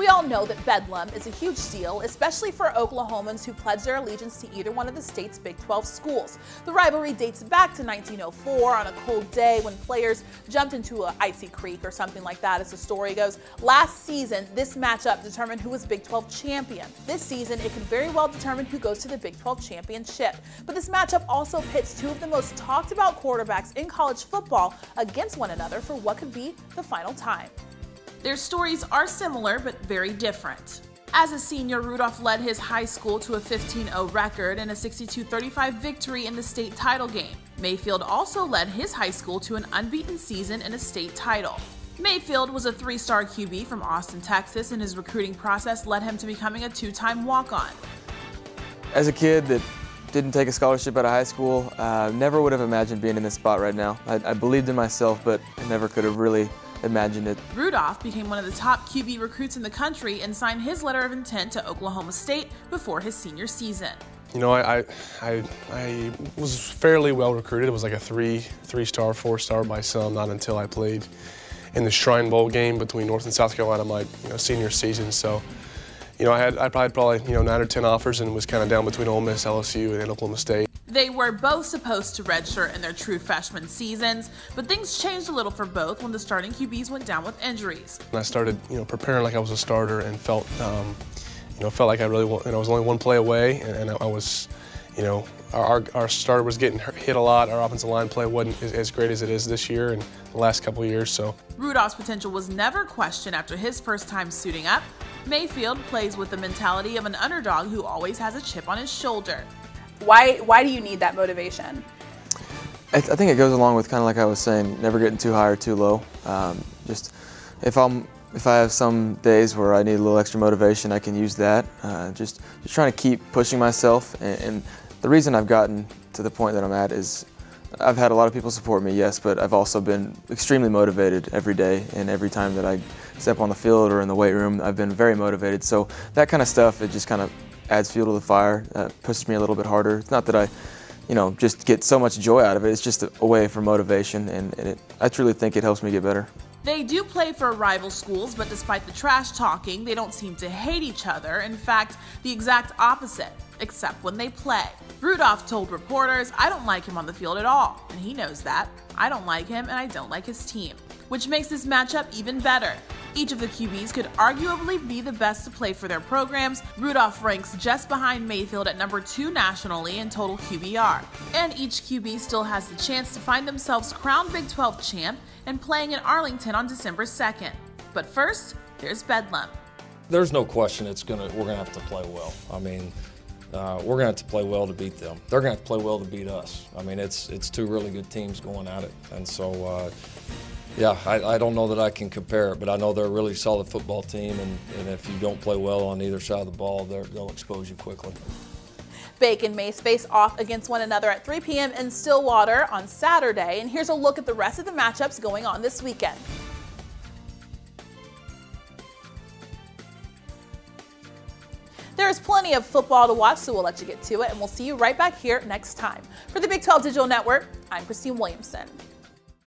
We all know that Bedlam is a huge deal, especially for Oklahomans who pledge their allegiance to either one of the state's Big 12 schools. The rivalry dates back to 1904 on a cold day when players jumped into an icy creek or something like that, as the story goes. Last season, this matchup determined who was Big 12 champion. This season, it could very well determine who goes to the Big 12 championship. But this matchup also pits two of the most talked about quarterbacks in college football against one another for what could be the final time. Their stories are similar but very different. As a senior, Rudolph led his high school to a 15-0 record and a 62-35 victory in the state title game. Mayfield also led his high school to an unbeaten season and a state title. Mayfield was a three-star QB from Austin, Texas, and his recruiting process led him to becoming a two-time walk-on. As a kid that didn't take a scholarship out of high school, never would have imagined being in this spot right now. I believed in myself, but I never could have really imagined it. Rudolph became one of the top QB recruits in the country and signed his letter of intent to Oklahoma State before his senior season. You know, I was fairly well recruited. It was like a three-star, four-star by some, not until I played in the Shrine Bowl game between North and South Carolina my senior season. So, you know, I probably 9 or 10 offers and was kind of down between Ole Miss, LSU, and Oklahoma State. They were both supposed to redshirt in their true freshman seasons, but things changed a little for both when the starting QBs went down with injuries. And I started, preparing like I was a starter and felt like I really, I was only one play away, and I was, our starter was getting hit a lot. Our offensive line play wasn't as great as it is this year and the last couple of years. So Rudolph's potential was never questioned after his first time suiting up. Mayfield plays with the mentality of an underdog who always has a chip on his shoulder. Why do you need that motivation? I think it goes along with kind of like I was saying, never getting too high or too low. Just if I have some days where I need a little extra motivation, I can use that. Just trying to keep pushing myself. And the reason I've gotten to the point that I'm at is I've had a lot of people support me, yes, but I've also been extremely motivated every day, and every time that I step on the field or in the weight room, I've been very motivated. So that kind of stuff, it just kind of adds fuel to the fire, pushes me a little bit harder. It's not that I, just get so much joy out of it. It's just a way for motivation, and I truly think it helps me get better. They do play for rival schools, but despite the trash talking, they don't seem to hate each other. In fact, the exact opposite, except when they play. Rudolph told reporters, "I don't like him on the field at all, and he knows that. I don't like him, and I don't like his team," which makes this matchup even better. Each of the QBs could arguably be the best to play for their programs. Rudolph ranks just behind Mayfield at number 2 nationally in total QBR. And each QB still has the chance to find themselves crowned Big 12 champ and playing in Arlington on December 2nd. But first, there's Bedlam. There's no question we're gonna have to play well. I mean, we're gonna have to play well to beat them. They're gonna have to play well to beat us. I mean, it's two really good teams going at it, and so. Yeah, I don't know that I can compare it, but I know they're a really solid football team, and if you don't play well on either side of the ball, they'll expose you quickly. Bake and Mace face off against one another at 3 p.m. in Stillwater on Saturday, and here's a look at the rest of the matchups going on this weekend. There's plenty of football to watch, so we'll let you get to it, and we'll see you right back here next time. For the Big 12 Digital Network, I'm Christine Williamson.